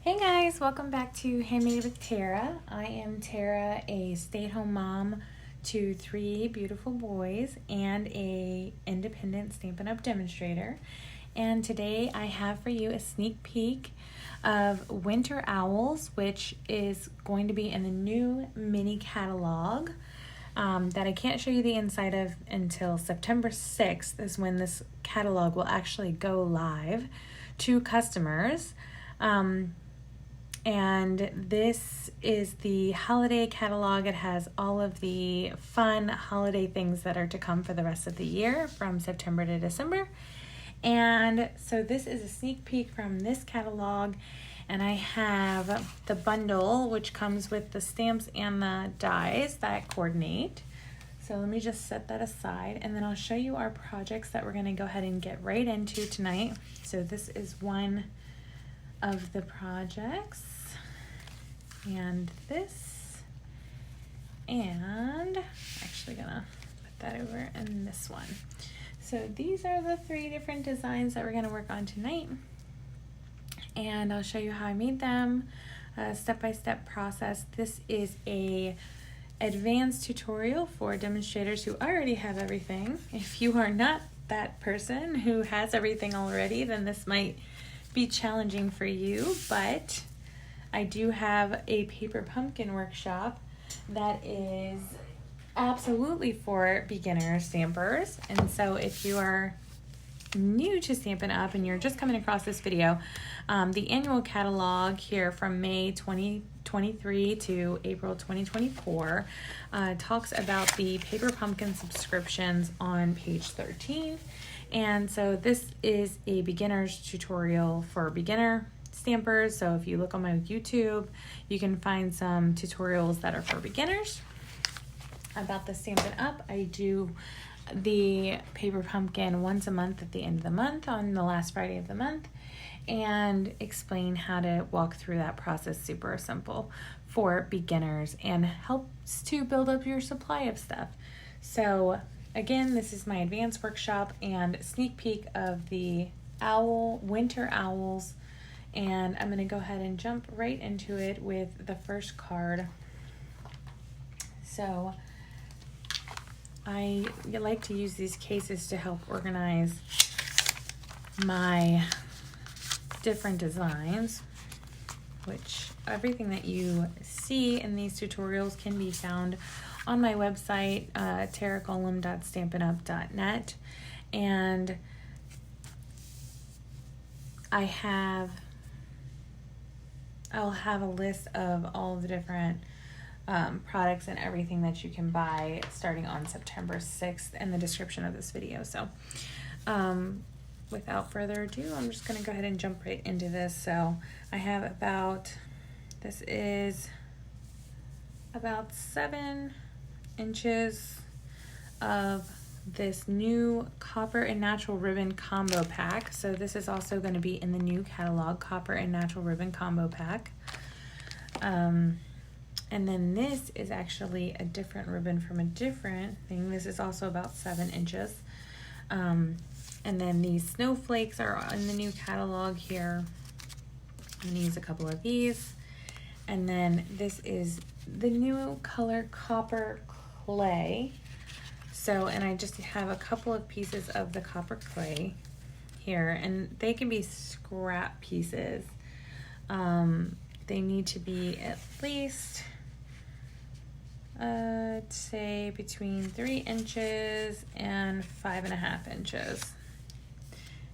Hey guys, welcome back to Handmade with Tara. I am Tara, a stay-at-home mom to 3 beautiful boys and a independent Stampin' Up! Demonstrator. And today I have for you a sneak peek of Winter Owls, which is going to be in the new mini catalog that I can't show you the inside of until September 6th is when this catalog will actually go live to customers. And this is the holiday catalog. It has all of the fun holiday things that are to come for the rest of the year from September to December. And so this is a sneak peek from this catalog. And I have the bundle, which comes with the stamps and the dies that coordinate. So let me just set that aside. And then I'll show you our projects that we're going to go ahead and get right into tonight. So this is one of the projects. And this, and actually gonna put that over in this one. So these are the 3 different designs that we're gonna work on tonight, and I'll show you how I made them, step-by-step process. This is a advanced tutorial for demonstrators who already have everything. If you are not that person who has everything already, then this might be challenging for you, but I do have a paper pumpkin workshop that is absolutely for beginner stampers. And so if you are new to Stampin' Up! And you're just coming across this video, the annual catalog here from May 2023 to April 2024 talks about the paper pumpkin subscriptions on page 13. And so this is a beginner's tutorial for beginner stampers. So if you look on my YouTube, you can find some tutorials that are for beginners. About the Stampin' Up! I do the paper pumpkin once a month at the end of the month on the last Friday of the month, and explain how to walk through that process. Super simple for beginners and helps to build up your supply of stuff. So again, this is my advanced workshop and sneak peek of the winter owls. And I'm going to go ahead and jump right into it with the first card. So I like to use these cases to help organize my different designs, which everything that you see in these tutorials can be found on my website, taracolum.stampinup.net. And I'll have a list of all of the different products and everything that you can buy starting on September 6th in the description of this video. So without further ado, I'm just going to go ahead and jump right into this. So I have this is about 7 inches of this new copper and natural ribbon combo pack. So this is also going to be in the new catalog, copper and natural ribbon combo pack. And then this is actually a different ribbon from a different thing. This is also about 7 inches. And then these snowflakes are in the new catalog here. I'm gonna use a couple of these. And then this is the new color copper clay. So, and I just have a couple of pieces of the copper clay here, and they can be scrap pieces. They need to be at least, say between 3 inches and 5.5 inches.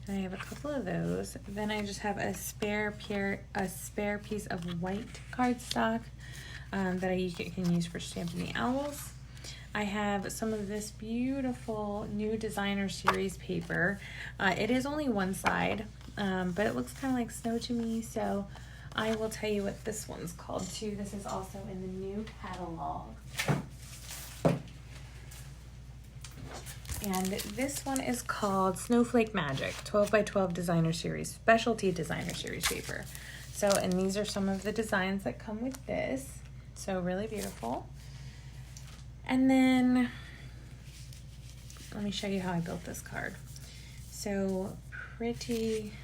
And I have a couple of those. Then I just have a spare piece of white cardstock that I can use for stamping the owls. I have some of this beautiful new designer series paper. It is only one side, but it looks kind of like snow to me, so I will tell you what this one's called too. This is also in the new catalog. And this one is called Snowflake Magic 12 by 12 designer series, specialty designer series paper. So, and these are some of the designs that come with this. So really beautiful. And then let me show you how I built this card. So pretty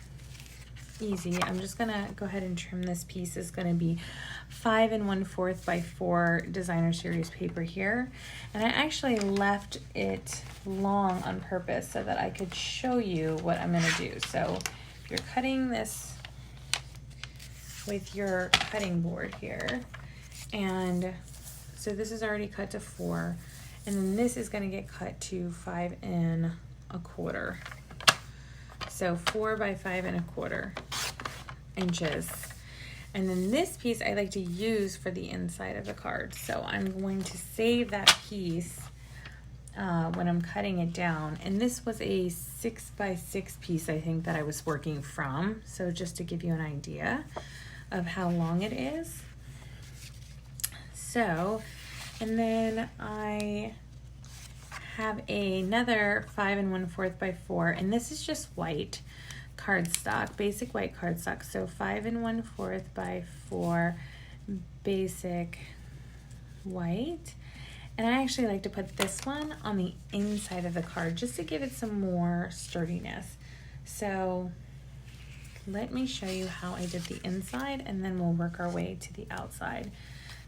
easy. I'm just gonna go ahead and trim this piece. It's gonna be 5 1/4 by 4 designer series paper here. And I actually left it long on purpose so that I could show you what I'm gonna do. So if you're cutting this with your cutting board here, and so this is already cut to 4, and then this is gonna get cut to 5 1/4. So 4 by 5 1/4 inches. And then this piece I like to use for the inside of the card. So I'm going to save that piece when I'm cutting it down. And this was a 6 by 6 piece, I think, that I was working from. So just to give you an idea of how long it is. So, and then I have another 5 1/4 by 4, and this is just white cardstock, basic white cardstock. So 5 1/4 by 4 basic white. And I actually like to put this one on the inside of the card just to give it some more sturdiness. So let me show you how I did the inside, and then we'll work our way to the outside.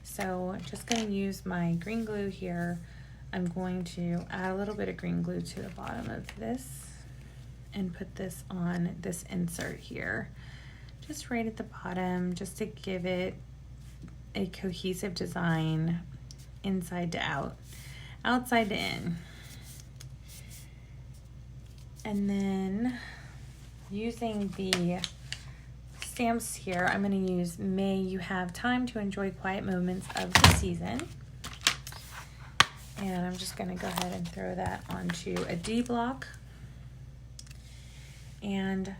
So I'm just going to use my green glue here. I'm going to add a little bit of green glue to the bottom of this and put this on this insert here, just right at the bottom, just to give it a cohesive design inside to out, outside to in. And then using the stamps here, I'm going to use May You Have Time to Enjoy Quiet Moments of the Season. And I'm just going to go ahead and throw that onto a D block. And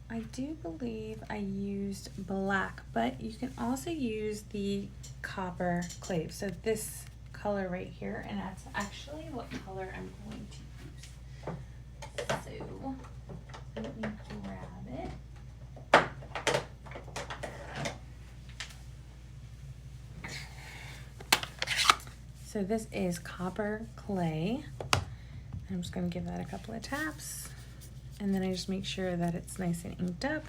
I do believe I used black, but you can also use the copper clay. So this color right here, and that's actually what color I'm going to use. So let me grab it. So this is copper clay. I'm just going to give that a couple of taps, and then I just make sure that it's nice and inked up,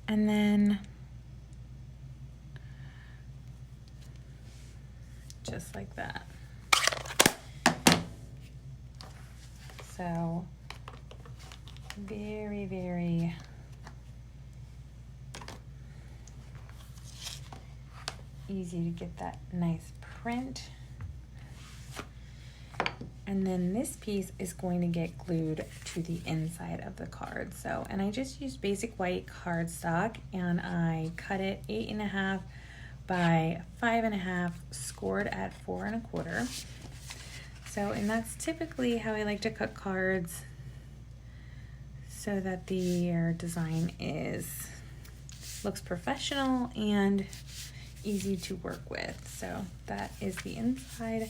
and then just like that. So very, very easy to get that nice print. And then this piece is going to get glued to the inside of the card. So, and I just used basic white cardstock, and I cut it 8 1/2 by 5 1/2, scored at 4 1/4. So, and that's typically how I like to cut cards, so that the design looks professional and easy to work with. So that is the inside.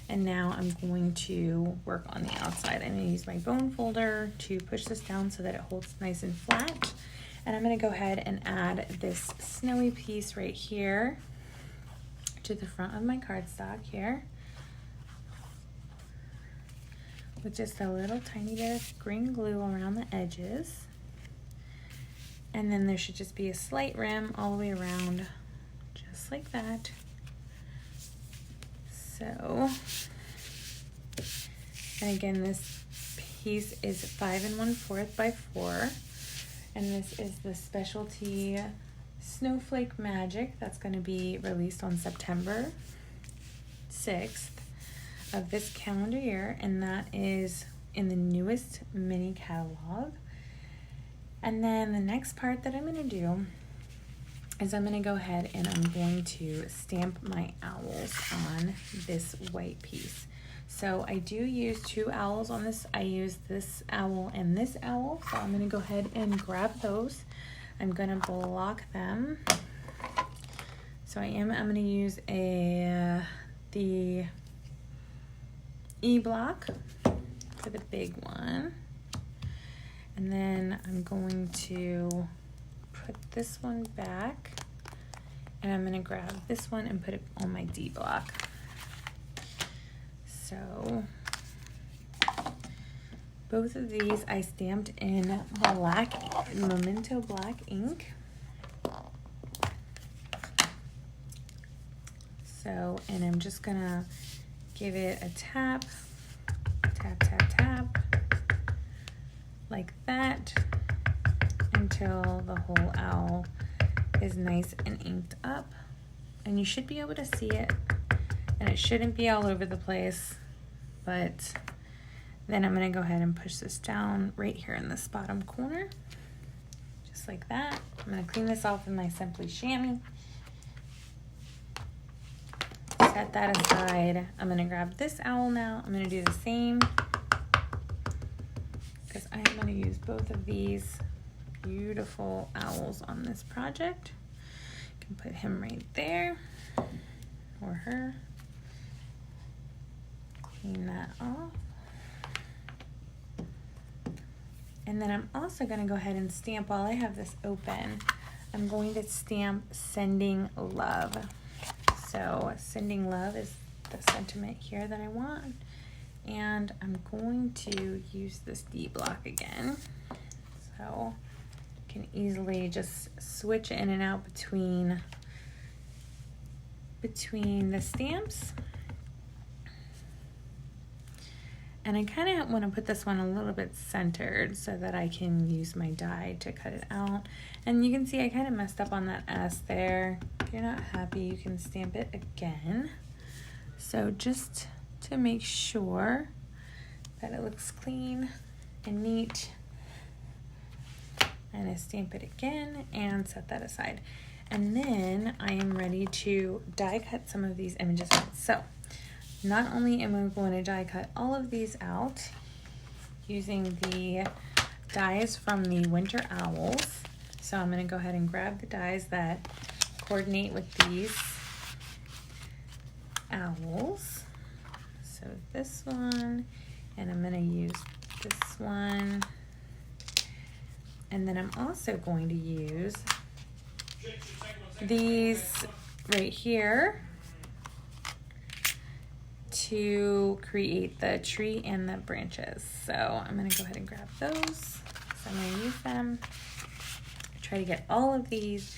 And now I'm going to work on the outside. I'm going to use my bone folder to push this down so that it holds nice and flat. And I'm going to go ahead and add this snowy piece right here to the front of my cardstock here, with just a little tiny bit of green glue around the edges. And then there should just be a slight rim all the way around, just like that. So, and again, this piece is 5 1/4 by 4, and this is the specialty Snowflake Magic that's going to be released on September 6th of this calendar year, and that is in the newest mini catalog. And then the next part that I'm going to do is I'm going to go ahead and I'm going to stamp my owls on this white piece. So I do use 2 owls on this. I use this owl and this owl. So I'm going to go ahead and grab those. I'm going to block them. So I'm going to use the E block for the big one. And then I'm going to put this one back, and I'm going to grab this one and put it on my D block. So Both of these I stamped in Memento black ink. So, and I'm just gonna give it a tap, tap, tap, tap, like that, until the whole owl is nice and inked up. And you should be able to see it, and it shouldn't be all over the place, but then I'm gonna go ahead and push this down right here in this bottom corner, just like that. I'm gonna clean this off with my Simply Chamois. Set that aside. I'm gonna grab this owl now. I'm gonna do the same because I am gonna use both of these beautiful owls on this project. You can put him right there, or her. Clean that off. And then I'm also gonna go ahead and stamp, while I have this open, I'm going to stamp Sending Love. So Sending Love is the sentiment here that I want. And I'm going to use this D block again. So I can easily just switch in and out between the stamps. And I kind of want to put this one a little bit centered so that I can use my die to cut it out. And you can see I kind of messed up on that S there. If you're not happy, you can stamp it again. So just to make sure that it looks clean and neat, and I stamp it again and set that aside. And then I am ready to die cut some of these images out. So not only am I going to die cut all of these out using the dies from the Winter Owls. So I'm going to go ahead and grab the dies that coordinate with these owls. So this one, and I'm going to use this one. And then I'm also going to use these right here to create the tree and the branches. So I'm going to go ahead and grab those. So I'm going to use them. Try to get all of these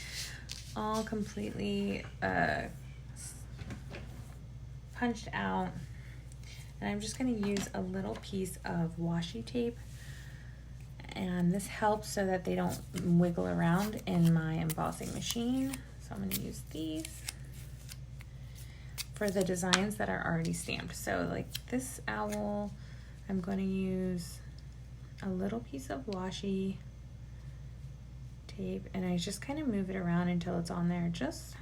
all completely punched out. And I'm just going to use a little piece of washi tape. And this helps so that they don't wiggle around in my embossing machine. So I'm going to use these for the designs that are already stamped. So like this owl, I'm going to use a little piece of washi tape, and I just kind of move it around until it's on there just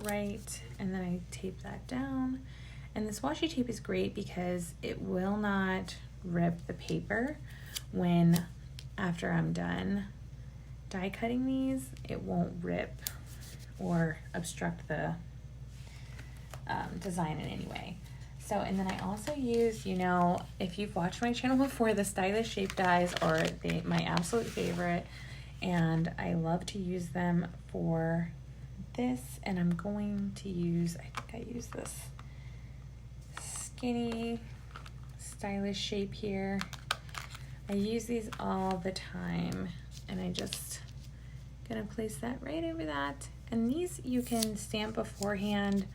right, and then I tape that down. And this washi tape is great because it will not rip the paper when, after I'm done die cutting these, it won't rip or obstruct the design in any way. So, and then I also use, you know, if you've watched my channel before, the stylish shape dies are my absolute favorite, and I love to use them for this. And I'm going to use, I think I use this skinny stylish shape here. I use these all the time, and I just gonna place that right over that. And these you can stamp beforehand,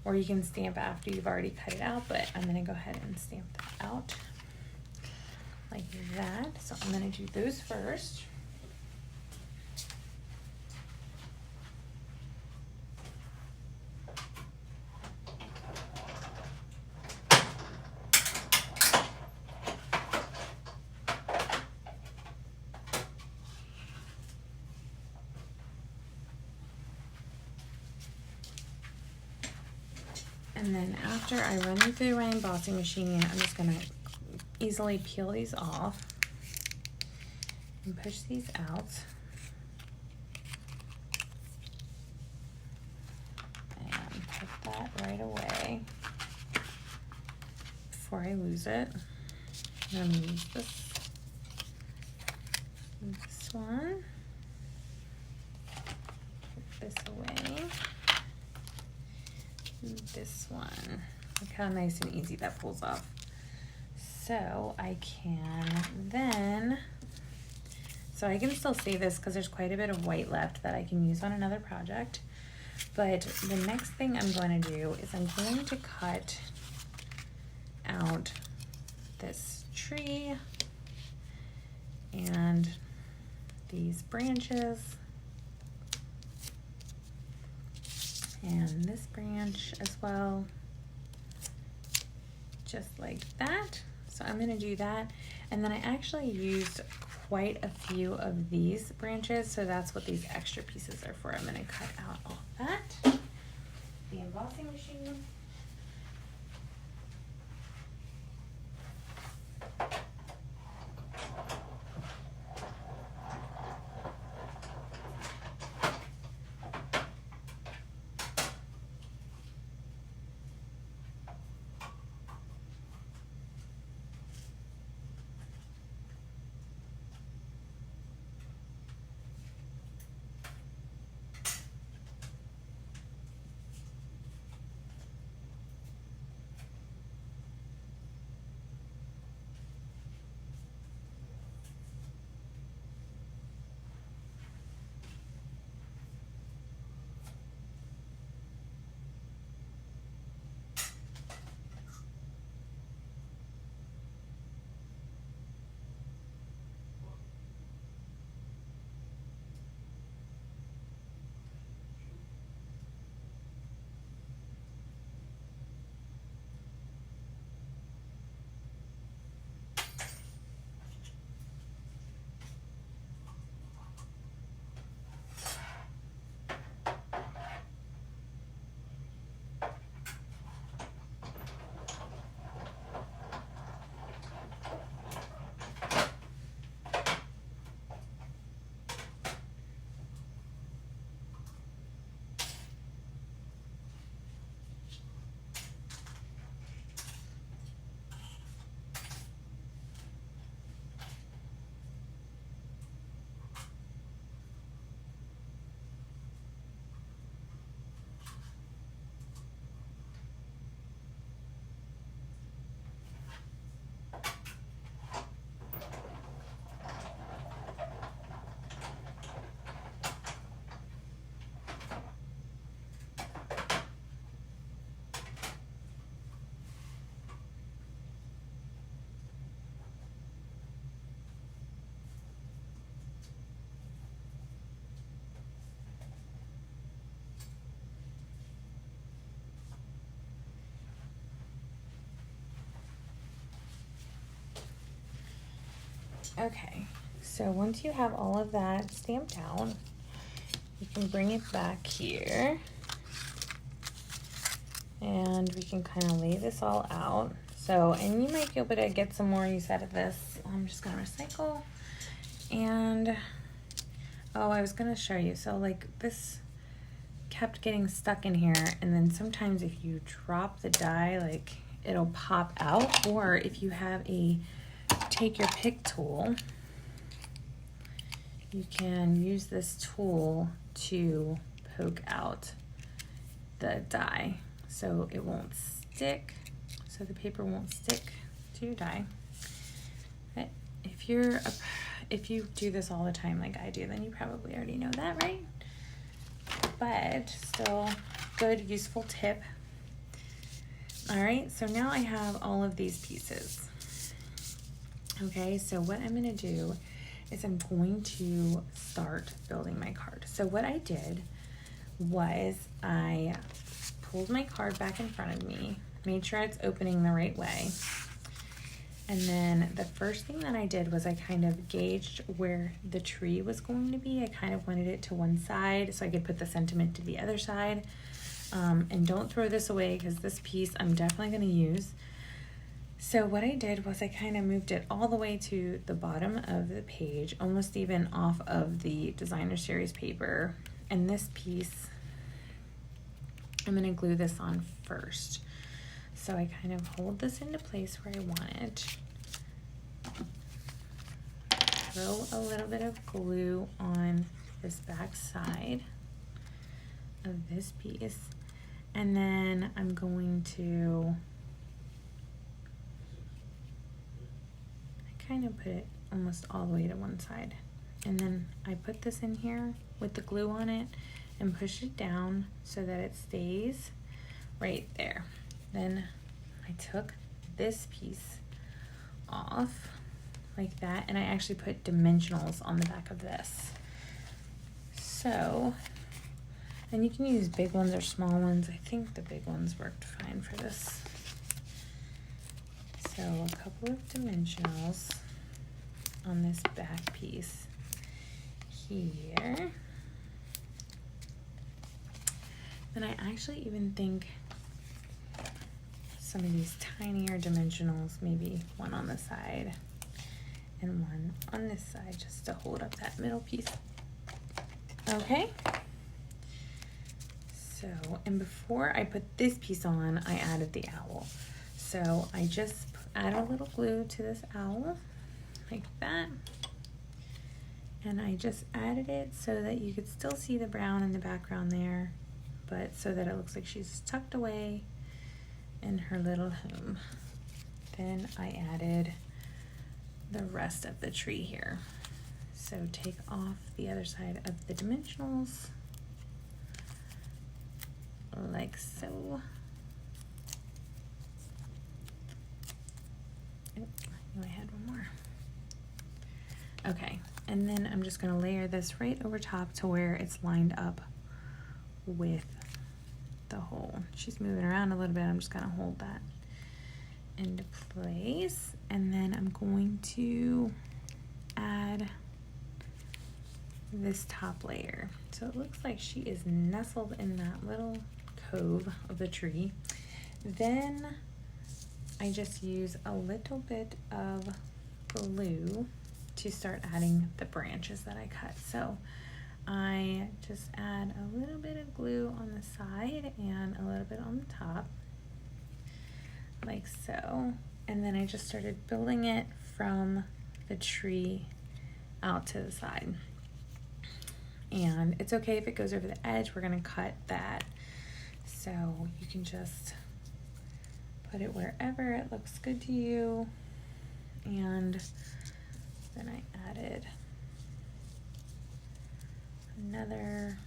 or you can stamp after you've already cut it out, but I'm gonna go ahead and stamp that out like that. So I'm gonna do those first. And then after I run them through my embossing machine, I'm just gonna easily peel these off and push these out. And put that right away before I lose it. I'm gonna use this one. Put this away. This one. Look how nice and easy that pulls off. so I can then, so I can still save this because there's quite a bit of white left that I can use on another project. But the next thing I'm going to do is I'm going to cut out this tree and these branches and this branch as well, just like that. So I'm going to do that, and then I actually used quite a few of these branches, so that's what these extra pieces are for. I'm going to cut out all that. The embossing machine. Okay, so once you have all of that stamped out, you can bring it back here and we can kind of lay this all out. So, and you might be able to get some more use out of this. I'm just gonna recycle. And, oh, I was gonna show you. So like this kept getting stuck in here, and then sometimes if you drop the die, like it'll pop out, or if you have a take your pick tool, you can use this tool to poke out the die so it won't stick, so the paper won't stick to your die. But if you do this all the time like I do, then you probably already know that, right? But still, good useful tip. All right, so now I have all of these pieces. Okay, so what I'm gonna do is I'm going to start building my card. So what I did was I pulled my card back in front of me, made sure it's opening the right way. And then the first thing that I did was I kind of gauged where the tree was going to be. I kind of wanted it to one side so I could put the sentiment to the other side. And don't throw this away because this piece I'm definitely gonna use. So what I did was I kind of moved it all the way to the bottom of the page, almost even off of the designer series paper. And this piece, I'm going to glue this on first. So I kind of hold this into place where I want it. Throw a little bit of glue on this back side of this piece. And then I'm going to kind of put it almost all the way to one side. And then I put this in here with the glue on it and push it down so that it stays right there. Then I took this piece off like that, and I actually put dimensionals on the back of this. So, and you can use big ones or small ones. I think the big ones worked fine for this. So a couple of dimensionals on this back piece here. And I actually even think some of these tinier dimensionals, maybe one on the side and one on this side, just to hold up that middle piece. Okay. So, and before I put this piece on, I added the owl. So I just add a little glue to this owl like that. And I just added it so that you could still see the brown in the background there, but so that it looks like she's tucked away in her little home. Then I added the rest of the tree here. So take off the other side of the dimensionals like so. Oh, I knew I had one more. Okay, and then I'm just gonna layer this right over top to where it's lined up with the hole. She's moving around a little bit. I'm just gonna hold that into place, and then I'm going to add this top layer. So it looks like she is nestled in that little cove of the tree. Then I just use a little bit of glue to start adding the branches that I cut. So I just add a little bit of glue on the side and a little bit on the top, like so. And then I just started building it from the tree out to the side. And it's okay if it goes over the edge, we're gonna cut that. So you can just put it wherever it looks good to you. And then I added another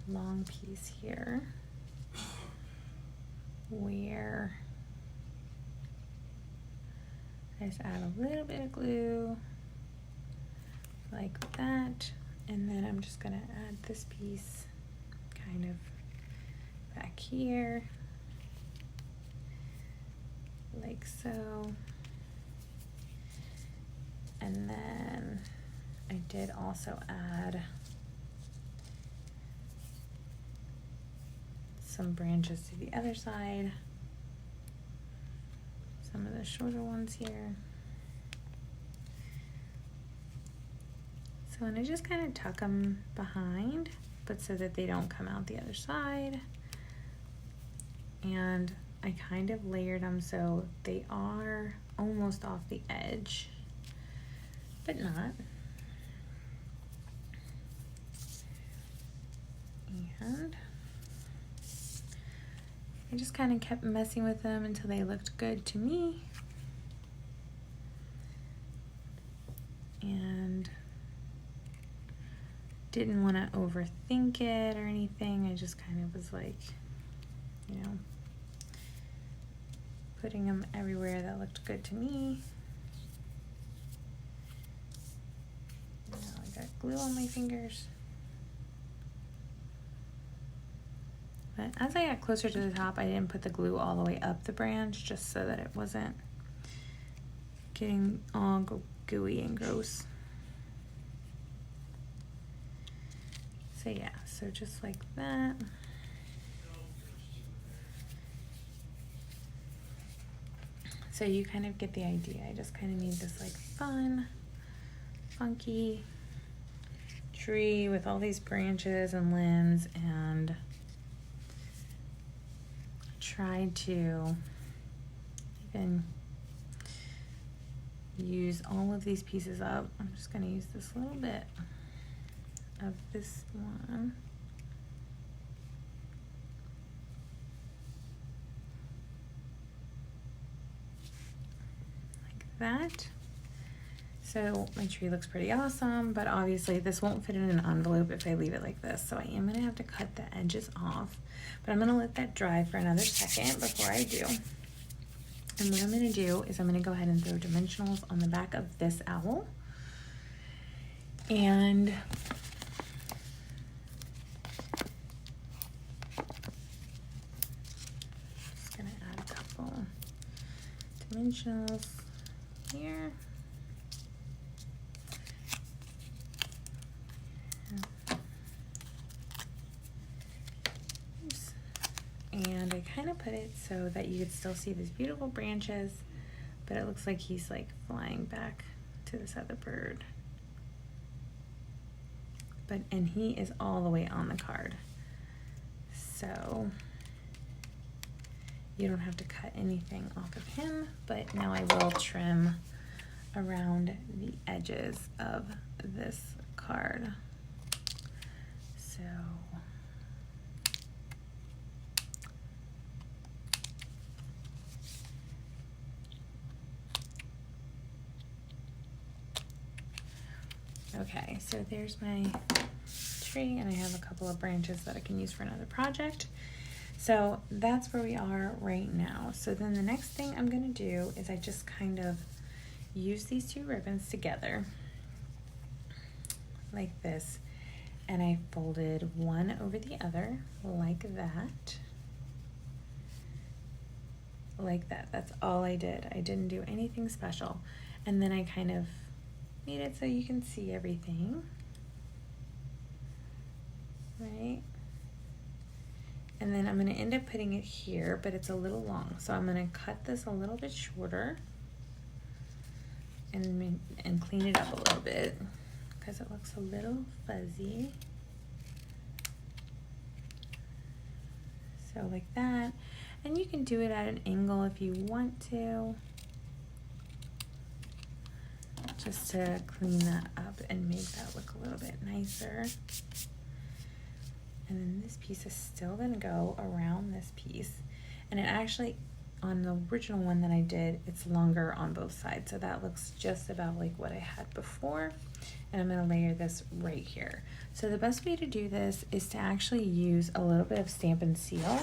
long piece here where I just add a little bit of glue like that, and then I'm just gonna add this piece kind of back here like so. And then I did also add some branches to the other side, some of the shorter ones here. So, and I just kind of tuck them behind, but so that they don't come out the other side. And I kind of layered them so they are almost off the edge, but not. And I just kind of kept messing with them until they looked good to me. And didn't want to overthink it or anything. I just kind of was like, you know, putting them everywhere that looked good to me. Now I got glue on my fingers. But as I got closer to the top, I didn't put the glue all the way up the branch, just so that it wasn't getting all gooey and gross. So yeah, so just like that. So you kind of get the idea. I just kind of made this like fun, funky tree with all these branches and limbs, and tried to even use all of these pieces up. I'm just going to use this little bit of this one. Like that. So my tree looks pretty awesome, but obviously this won't fit in an envelope if I leave it like this. So I am gonna have to cut the edges off, but I'm gonna let that dry for another second before I do. And what I'm gonna do is I'm gonna go ahead and throw dimensionals on the back of this owl. And just gonna add a couple dimensionals here. And I kind of put it so that you could still see these beautiful branches, but it looks like he's like flying back to this other bird. And he is all the way on the card. So you don't have to cut anything off of him, but now I will trim around the edges of this card. So okay, so there's my tree, and I have a couple of branches that I can use for another project. So that's where we are right now. So then the next thing I'm gonna do is I just kind of use these two ribbons together like this, and I folded one over the other like that. Like that. That's all I did. I didn't do anything special. And then I kind of made it so you can see everything, right? And then I'm going to end up putting it here, but it's a little long, so I'm going to cut this a little bit shorter and clean it up a little bit because it looks a little fuzzy. So like that, and you can do it at an angle if you want to, just to clean that up and make that look a little bit nicer. And then this piece is still gonna go around this piece. And it actually, on the original one that I did, it's longer on both sides. So that looks just about like what I had before. And I'm gonna layer this right here. So the best way to do this is to actually use a little bit of Stampin' Seal.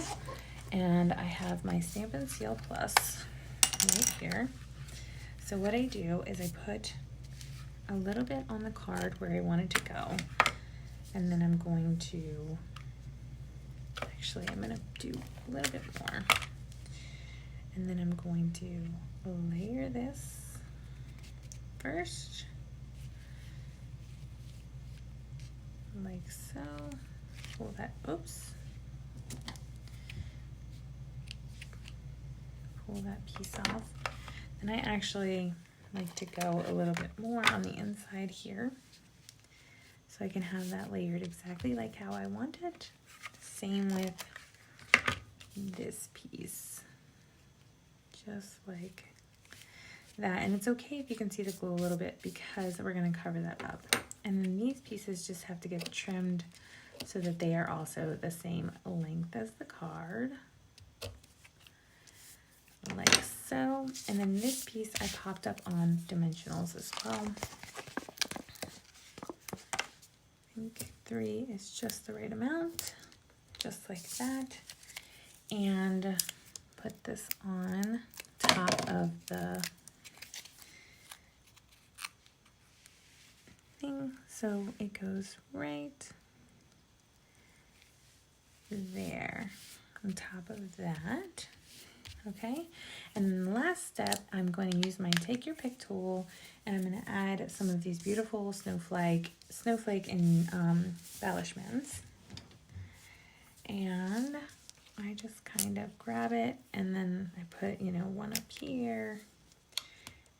And I have my Stampin' Seal Plus right here. So what I do is I put a little bit on the card where I want it to go. And then I'm going to, actually I'm gonna do a little bit more. And then I'm going to layer this first, like so. Pull that, oops. Pull that piece off. And I actually like to go a little bit more on the inside here, so I can have that layered exactly like how I want it. Same with this piece, just like that. And it's okay if you can see the glue a little bit because we're going to cover that up. And then these pieces just have to get trimmed so that they are also the same length as the card, like so. And then this piece I popped up on dimensionals as well. I think 3 is just the right amount, just like that. And put this on top of the thing so it goes right there on top of that. Okay, and then the last step, I'm going to use my Take Your Pick tool, and I'm going to add some of these beautiful snowflake and embellishments. And I just kind of grab it, and then I put, you know, one up here,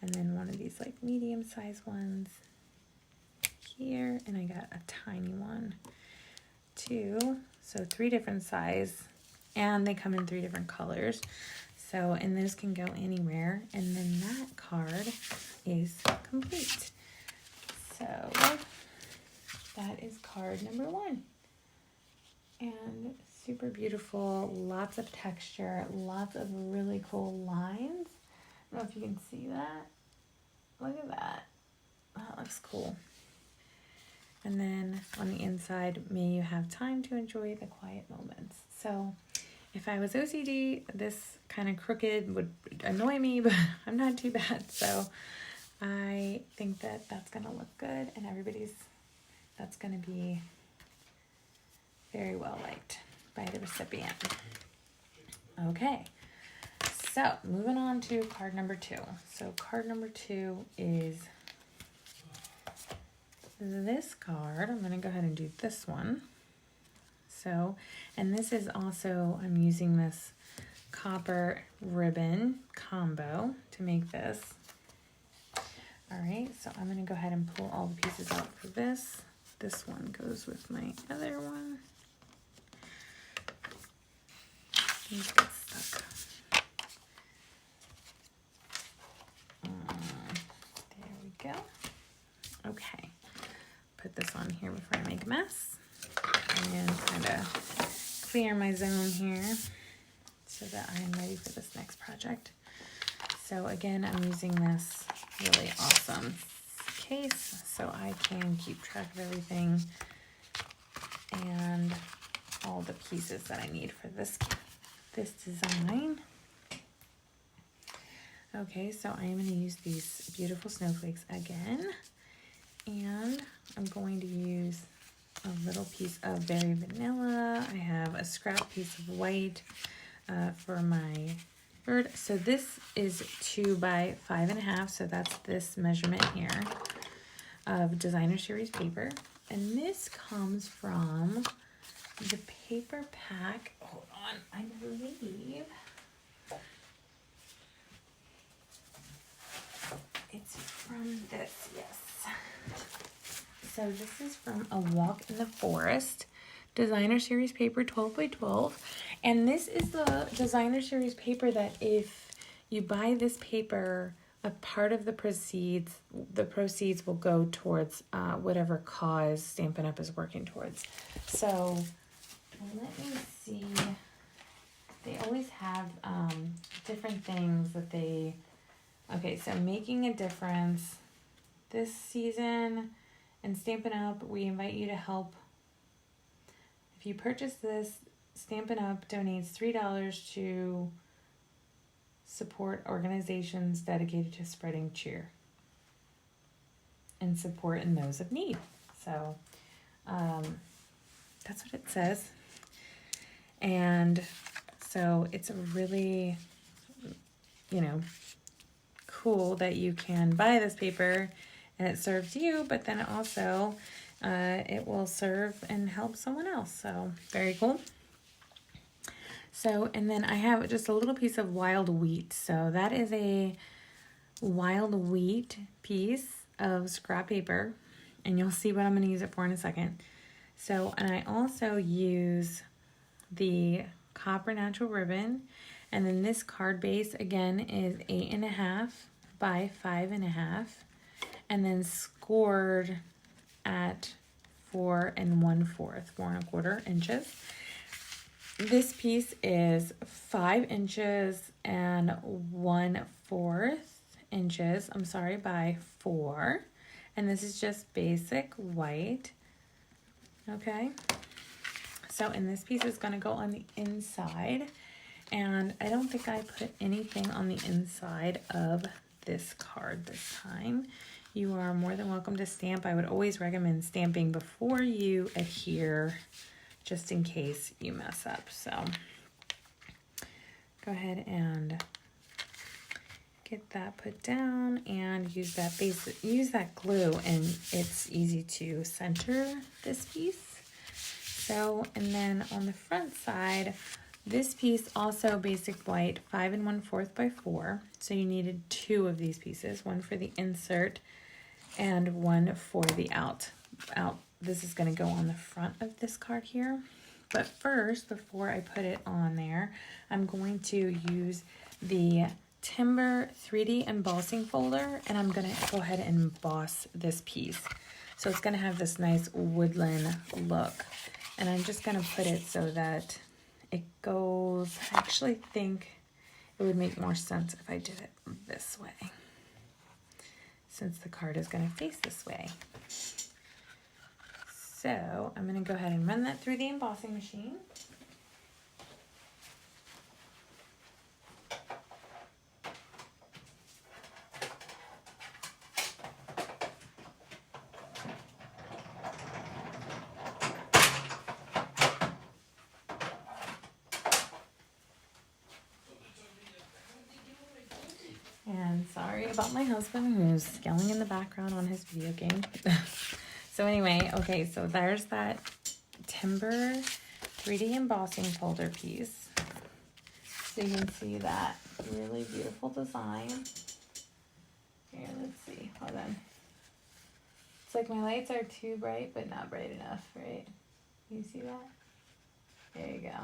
and then one of these like medium-sized ones here, and I got a tiny one too. So 3 different size, and they come in 3 different colors. So, and those can go anywhere, and then that card is complete. So that is card number 1. And super beautiful, lots of texture, lots of really cool lines. I don't know if you can see that. Look at that. that looks cool. And then on the inside, may you have time to enjoy the quiet moments. So if I was OCD, this kind of crooked would annoy me, but I'm not too bad. So I think that that's going to look good, and that's going to be very well liked by the recipient. Okay, so moving on to card number 2. So card number 2 is this card. I'm going to go ahead and do this one. So, and this is also, I'm using this copper ribbon combo to make this. All right, so I'm going to go ahead and pull all the pieces out for this. This one goes with my other one. These get stuck. There we go. Okay, put this on here before I make a mess. And kind of clear my zone here so that I am ready for this next project. So again, I'm using this really awesome case so I can keep track of everything and all the pieces that I need for this design. Okay, so I am going to use these beautiful snowflakes again, and I'm going to use a little piece of berry vanilla. I have a scrap piece of white for my bird. So this is 2 by 5.5, so that's this measurement here of designer series paper. And this comes from the paper pack. Hold on, I believe it's from this, yes. So this is from A Walk in the Forest, designer series paper 12 by 12. And this is the designer series paper that if you buy this paper, a part of the proceeds will go towards whatever cause Stampin' Up! Is working towards. So let me see. They always have different things that they... Okay, so Making a Difference. This season in Stampin' Up, we invite you to help. If you purchase this, Stampin' Up donates $3 to support organizations dedicated to spreading cheer and support in those of need. So that's what it says. And so it's a really, cool that you can buy this paper and it serves you, but then also it will serve and help someone else. So very cool. So, and then I have just a little piece of wild wheat. So that is a wild wheat piece of scrap paper, and you'll see what I'm going to use it for in a second. So, and I also use the copper natural ribbon, and then this card base again is 8.5 by 5.5, and then scored at 4 1/4 inches. This piece is 5 inches and 1/4 inches, by 4. And this is just basic white. Okay. So, and this piece is going to go on the inside. And I don't think I put anything on the inside of this card this time. You are more than welcome to stamp. I would always recommend stamping before you adhere, just in case you mess up. So go ahead and get that put down and use that glue, and it's easy to center this piece. So, and then on the front side, this piece also basic white, 5 1/4 by 4. So you needed 2 of these pieces, one for the insert and one for the out. This is going to go on the front of this card here. But first, before I put it on there, I'm going to use the Timber 3D embossing folder, and I'm going to go ahead and emboss this piece. So it's going to have this nice woodland look. And I'm just going to put it so that it goes, I actually think it would make more sense if I did it this way. since the card is going to face this way. So I'm going to go ahead and run that through the embossing machine. And sorry about my husband who's yelling in the background on his video game. So anyway, okay, so there's that timber 3D embossing folder piece. So you can see that really beautiful design. Here, let's see, hold on. It's like my lights are too bright, but not bright enough, right? You see that? There you go.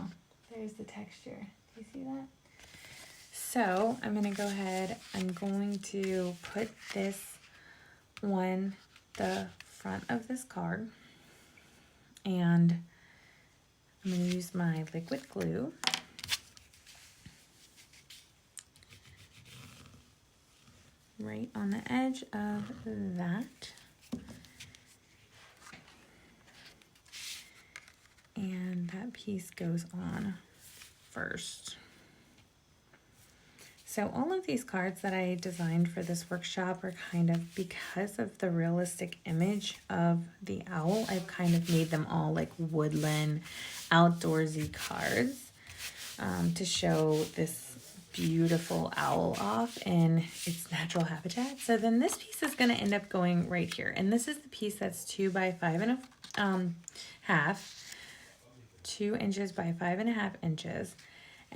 There's the texture. Do you see that? So I'm going to go ahead, I'm going to put this on the front of this card, and I'm going to use my liquid glue. Right on the edge of that. And that piece goes on first. So all of these cards that I designed for this workshop are kind of, because of the realistic image of the owl, I've kind of made them all like woodland, outdoorsy cards to show this beautiful owl off in its natural habitat. So then this piece is going to end up going right here. And this is the piece that's 2 by 5 1/2, 2 inches by 5 1/2 inches.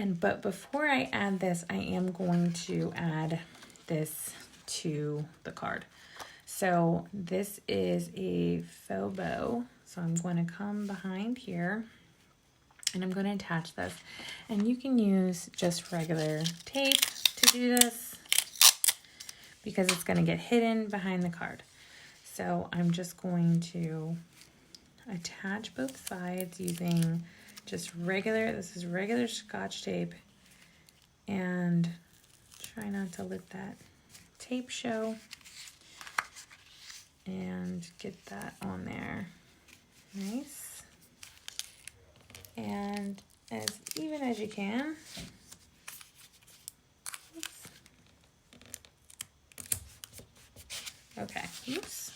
But before I add this, I am going to add this to the card. So this is a faux bow. So I'm going to come behind here and I'm going to attach this. And you can use just regular tape to do this because it's going to get hidden behind the card. So I'm just going to attach both sides using just regular, this is regular Scotch tape, and try not to let that tape show, and get that on there nice and as even as you can. Oops. Okay, oops.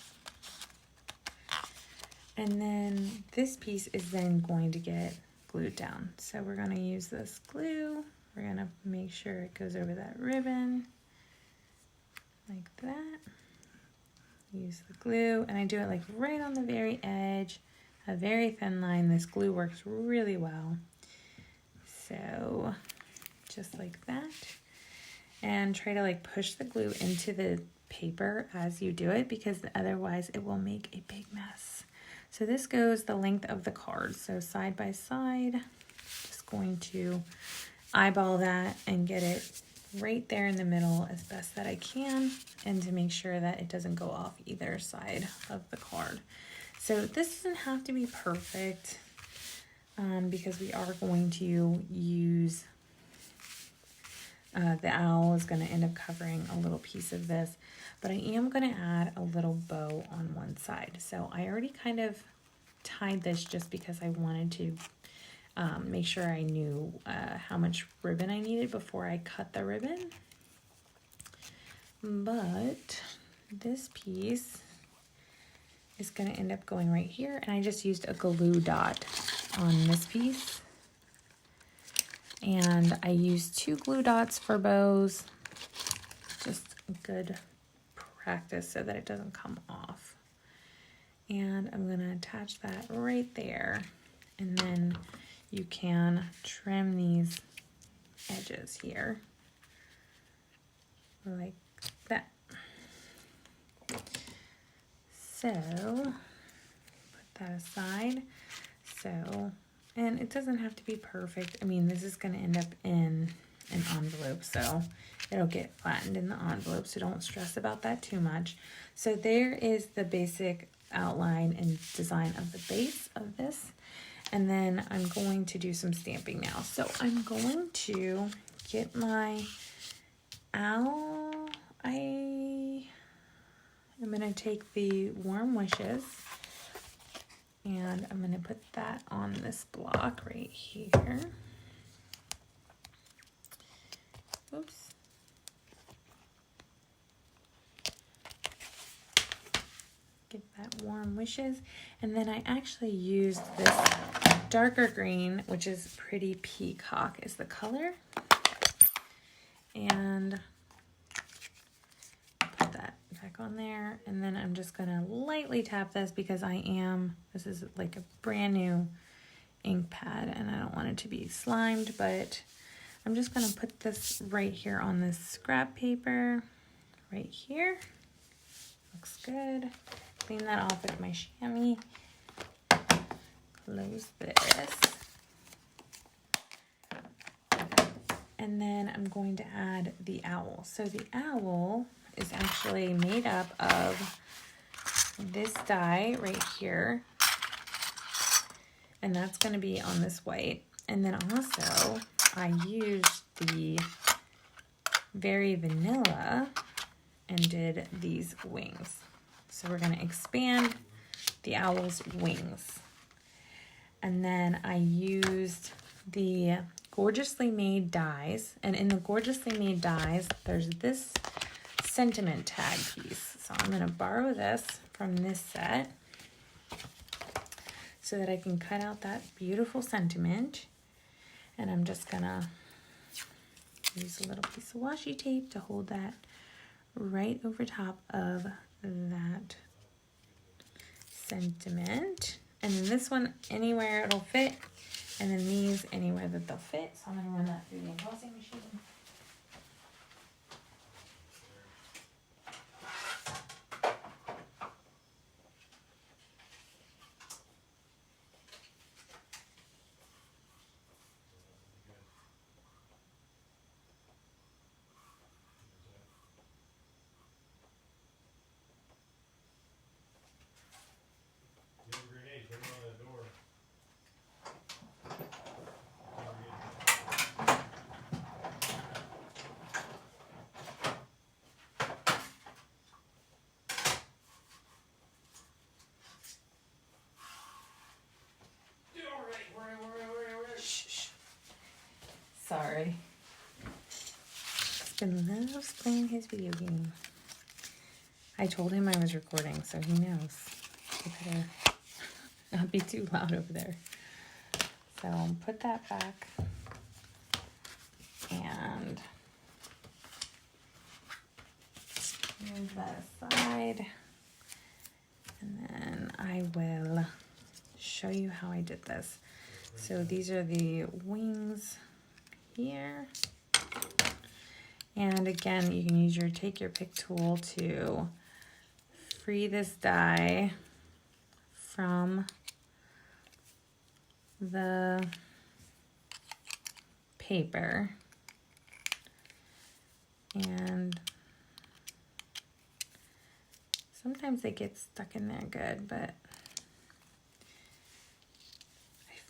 And then this piece is then going to get glued down. So we're going to use this glue. We're going to make sure it goes over that ribbon like that. Use the glue, and I do it like right on the very edge, a very thin line. This glue works really well. So just like that. And try to like push the glue into the paper as you do it, because otherwise it will make a big mess. So this goes the length of the card. So side by side, just going to eyeball that and get it right there in the middle as best that I can, and to make sure that it doesn't go off either side of the card. So this doesn't have to be perfect because we are going to use, the owl is going to end up covering a little piece of this. But I am going to add a little bow on one side. So I already kind of tied this just because I wanted to make sure I knew how much ribbon I needed before I cut the ribbon. But this piece is going to end up going right here. And I just used a glue dot on this piece. And I used 2 glue dots for bows. Just good practice so that it doesn't come off. And I'm going to attach that right there, and then you can trim these edges here like that. So put that aside. So, and it doesn't have to be perfect. I mean, this is going to end up in an envelope, so it'll get flattened in the envelope, so don't stress about that too much. So there is the basic outline and design of the base of this, and then I'm going to do some stamping now. So I'm going to get my owl. I'm going to take the warm wishes and I'm going to put that on this block right here. Oops. Get that warm wishes. And then I actually used this darker green, which is Pretty Peacock is the color. And put that back on there. And then I'm just going to lightly tap this because this is like a brand new ink pad and I don't want it to be slimed, but I'm just going to put this right here on this scrap paper right here. Looks good. Clean that off with my chamois. Close this. And then I'm going to add the owl. So the owl is actually made up of this die right here. And that's going to be on this white. And then also I used the Very Vanilla and did these wings. So we're going to expand the owl's wings. And then I used the Gorgeously Made dies. And in the Gorgeously Made dies, there's this sentiment tag piece. So I'm going to borrow this from this set so that I can cut out that beautiful sentiment. And I'm just going to use a little piece of washi tape to hold that right over top of that sentiment. And then this one anywhere it'll fit, and then these anywhere that they'll fit. So I'm going to run that through the embossing machine. Sorry. Spin loves playing his video game. I told him I was recording, so he knows. I better not be too loud over there. So put that back. And move that aside. And then I will show you how I did this. So these are the wings here. And again, you can use your take your pick tool to free this die from the paper. And sometimes they get stuck in there good, but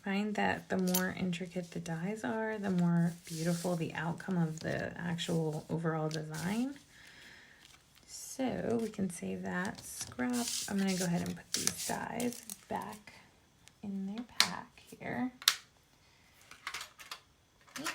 find that the more intricate the dies are, the more beautiful the outcome of the actual overall design. So we can save that scrap. I'm going to go ahead and put these dies back in their pack here. Oops.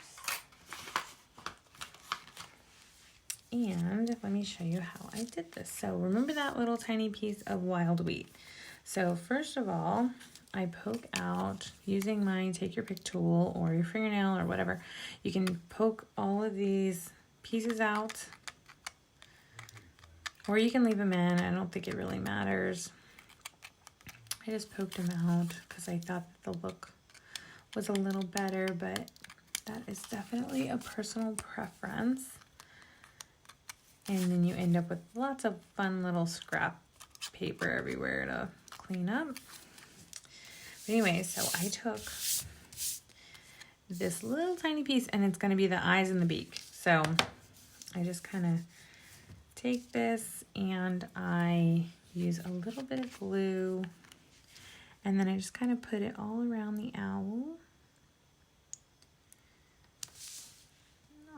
And let me show you how I did this. So remember that little tiny piece of wild wheat. So first of all, I poke out using my take your pick tool or your fingernail or whatever. You can poke all of these pieces out, or you can leave them in. I don't think it really matters. I just poked them out because I thought the look was a little better, but that is definitely a personal preference. And then you end up with lots of fun little scrap paper everywhere to clean up. Anyway, so I took this little tiny piece and it's going to be the eyes and the beak. So I just kind of take this and I use a little bit of glue and then I just kind of put it all around the owl.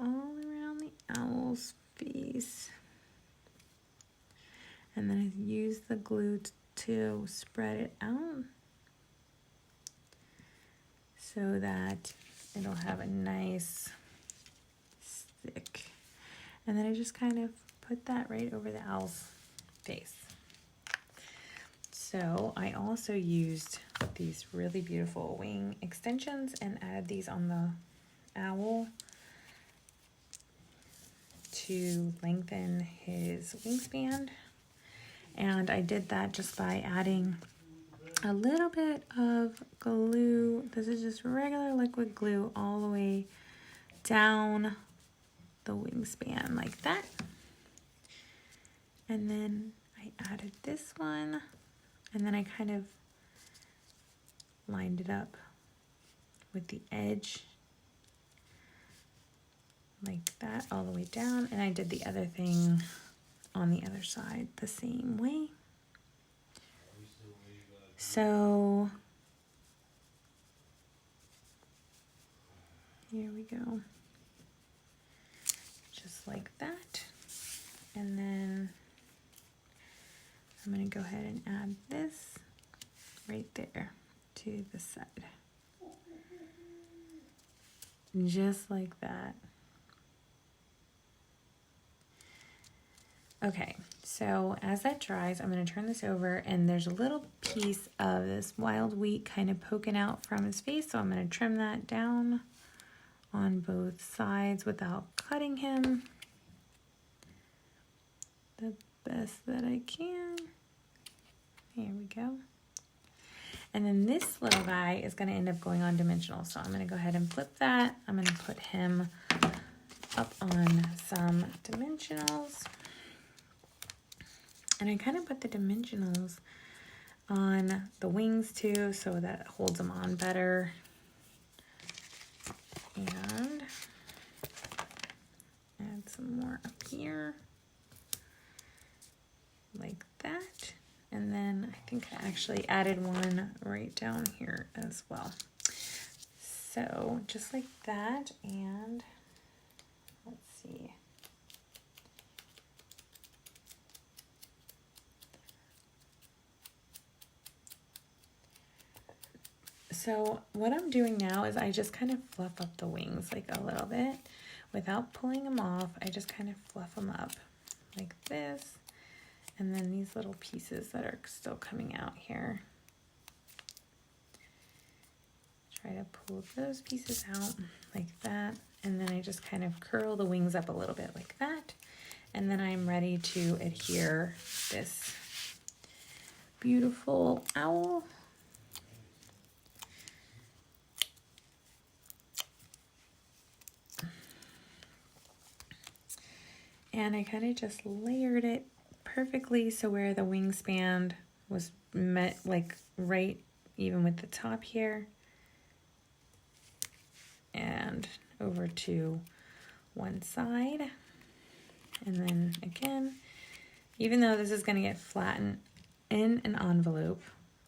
All around the owl's face. And then I glue to spread it out so that it'll have a nice stick. And then I just kind of put that right over the owl's face. So I also used these really beautiful wing extensions and added these on the owl to lengthen his wingspan. And I did that just by adding a little bit of glue. This is just regular liquid glue all the way down the wingspan like that. And then I added this one, and then I kind of lined it up with the edge like that all the way down, and I did the other thing on the other side the same way. So here we go, just like that. And then I'm going to go ahead and add this right there to the side, just like that. Okay, so as that dries, I'm going to turn this over, and there's a little piece of this wild wheat kind of poking out from his face, so I'm going to trim that down on both sides without cutting him the best that I can. Here we go. And then this little guy is going to end up going on dimensional, so I'm going to go ahead and flip that. I'm going to put him up on some dimensionals. And I kind of put the dimensionals on the wings too, so that it holds them on better. And add some more up here, like that. And then I think I actually added one right down here as well. So just like that, and let's see. So what I'm doing now is I just kind of fluff up the wings like a little bit without pulling them off. I just kind of fluff them up like this. And then these little pieces that are still coming out here. Try to pull those pieces out like that. And then I just kind of curl the wings up a little bit like that. And then I'm ready to adhere this beautiful owl. And I kind of just layered it perfectly, so where the wingspan was met like right even with the top here, and over to one side. And then again, even though this is going to get flattened in an envelope,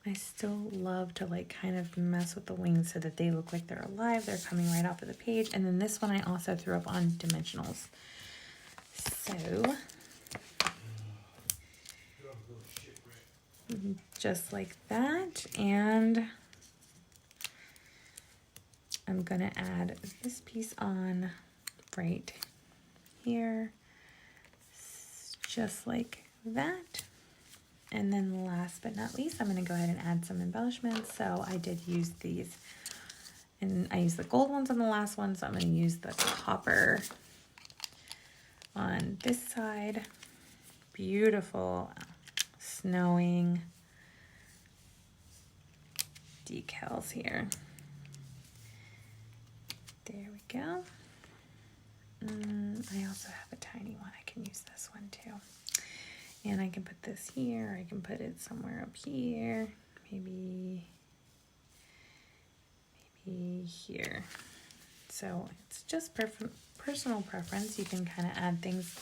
I still love to like kind of mess with the wings so that they look like they're alive. They're coming right off of the page. And then this one I also threw up on dimensionals. So just like that, and I'm gonna add this piece on right here, just like that. And then last but not least, I'm gonna go ahead and add some embellishments. So I did use these, and I used the gold ones on the last one, so I'm gonna use the copper on this side. Beautiful snowing decals here. There we go. I also have a tiny one. I can use this one too. And I can put this here. I can put it somewhere up here. Maybe here. So it's just personal preference. You can kind of add things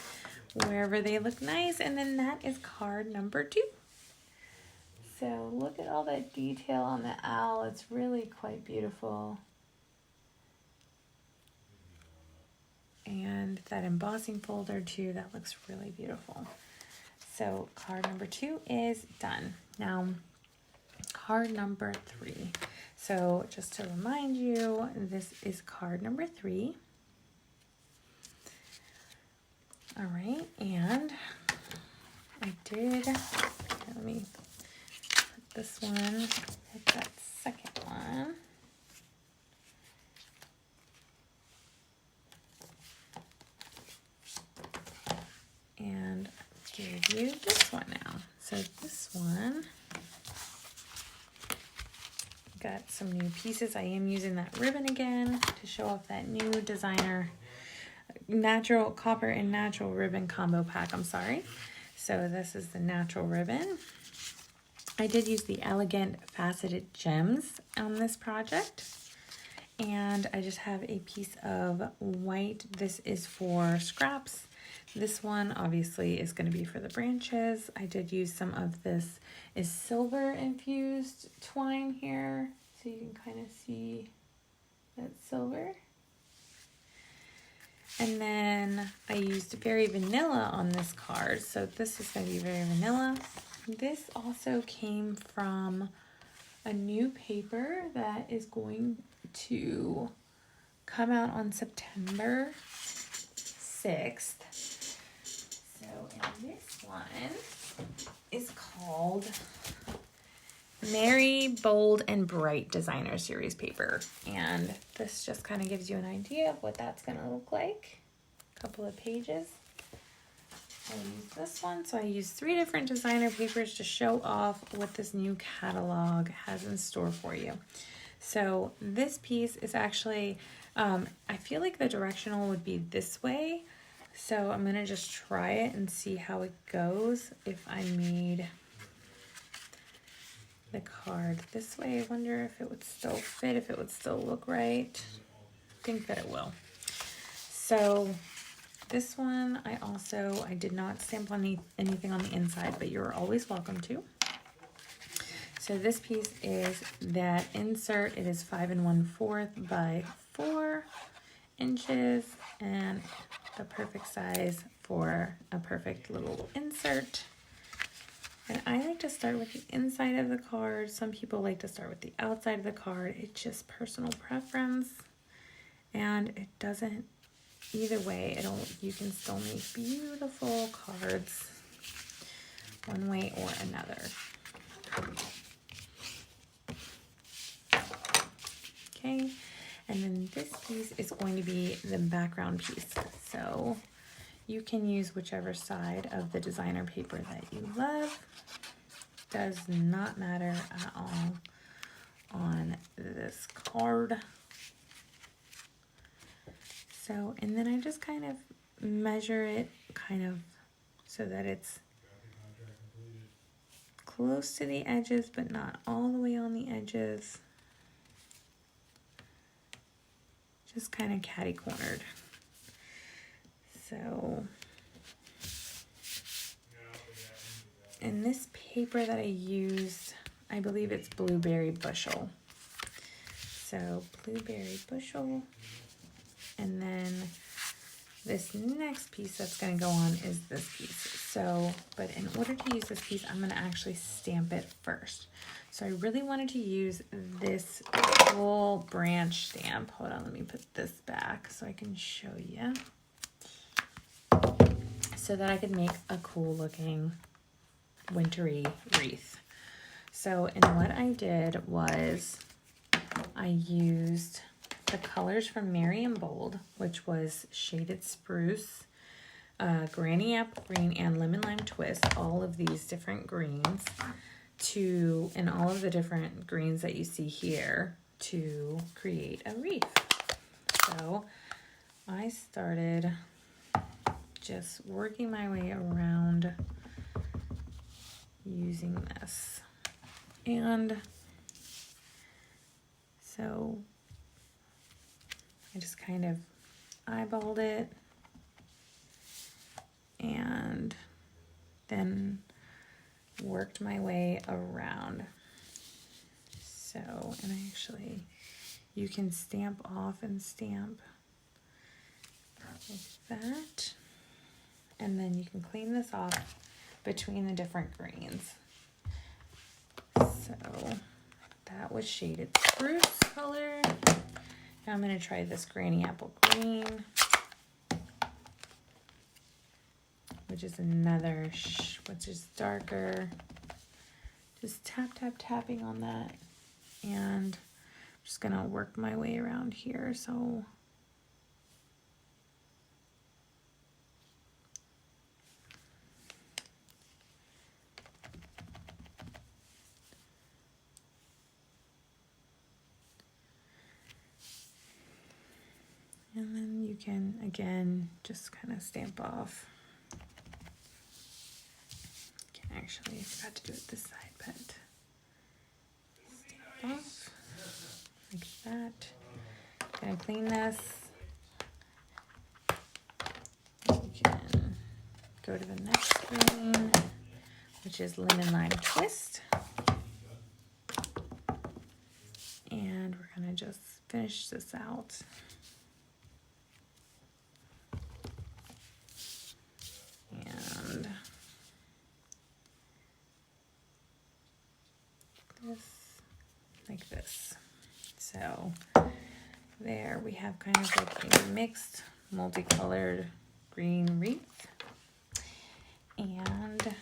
wherever they look nice. And then that is card number 2. So look at all that detail on the owl. It's really quite beautiful. And that embossing folder too, that looks really beautiful. So card number 2 is done. Now, card number 3. So just to remind you, this is card number 3. All right, and I did, let me put this one, hit that second one. And give you this one now. So this one, got some new pieces. I am using that ribbon again to show off that new designer natural copper and natural ribbon combo pack. I'm sorry. So this is the natural ribbon. I did use the elegant faceted gems on this project. And I just have a piece of white. This is for scraps. This one obviously is going to be for the branches. I did use some of this is silver infused twine here, so you can kind of see that silver. And then I used very vanilla on this card, so this is going to be very vanilla. This also came from a new paper that is going to come out on September 6th. So, and this one is called Merry, Bold, and Bright Designer Series paper. And this just kind of gives you an idea of what that's going to look like. A couple of pages. I use this one. So I used 3 different designer papers to show off what this new catalog has in store for you. So this piece is actually, I feel like the directional would be this way. So I'm going to just try it and see how it goes. If I made the card this way, I wonder if it would still fit, if it would still look right. I think that it will. So this one, I did not stamp on anything on the inside, but you're always welcome to. So this piece is that insert. It is 5 1/4 by 4 inches and the perfect size for a perfect little insert. And I like to start with the inside of the card. Some people like to start with the outside of the card. It's just personal preference. And it doesn't, either way, you can still make beautiful cards one way or another. Okay, and then this piece is going to be the background piece. So you can use whichever side of the designer paper that you love. Does not matter at all on this card. So, and then I just kind of measure it so that it's close to the edges, but not all the way on the edges. Just kind of catty-cornered. So, and this paper that I used, I believe it's Blueberry Bushel. So, Blueberry Bushel. And then this next piece that's going to go on is this piece. So, but in order to use this piece, I'm going to actually stamp it first. So I really wanted to use this full branch stamp. Hold on, let me put this back so I can show you. So that I could make a cool looking wintry wreath. So, and what I did was I used the colors from Merry and Bold, which was Shaded Spruce, Granny Apple Green, and Lemon Lime Twist, all of these different greens, and all of the different greens that you see here to create a wreath. So I started just working my way around using this. And so I just kind of eyeballed it and then worked my way around. So, and you can stamp off and stamp like that. And then you can clean this off between the different greens. So that was shaded spruce color. Now I'm going to try this granny apple green, which is another, which is darker. Just tapping on that. And I'm just going to work my way around here. So and then you can, again, just kind of stamp off. Actually, I forgot to do it this side, but stamp off like that. Gonna clean this. You can go to the next green, which is lemon lime twist. And we're gonna just finish this out. And this, like this. So there we have kind of like a mixed multicolored green wreath. And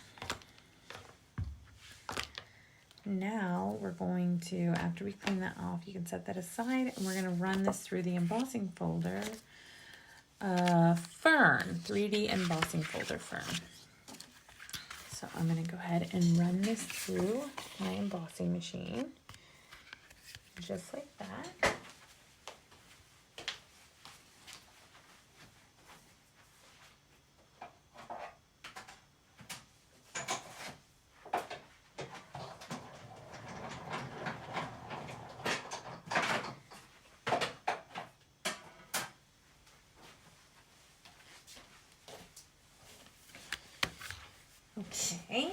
now we're going to, after we clean that off, you can set that aside, and we're going to run this through the embossing folder. Fern, 3D embossing folder Fern. So I'm going to go ahead and run this through my embossing machine, just like that. Okay,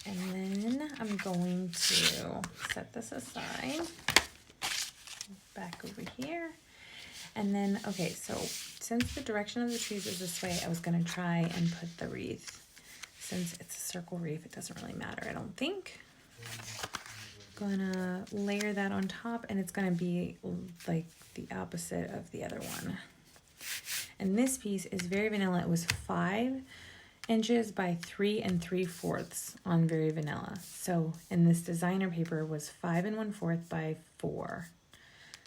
and then I'm going to set this aside, back over here, and then, okay, so since the direction of the trees is this way, I was going to try and put the wreath. Since it's a circle wreath, it doesn't really matter, I don't think. Gonna layer that on top, and it's gonna be like the opposite of the other one. And this piece is very vanilla. It was 5 inches by 3 3/4 on very vanilla. So, and this designer paper was 5 1/4 by 4.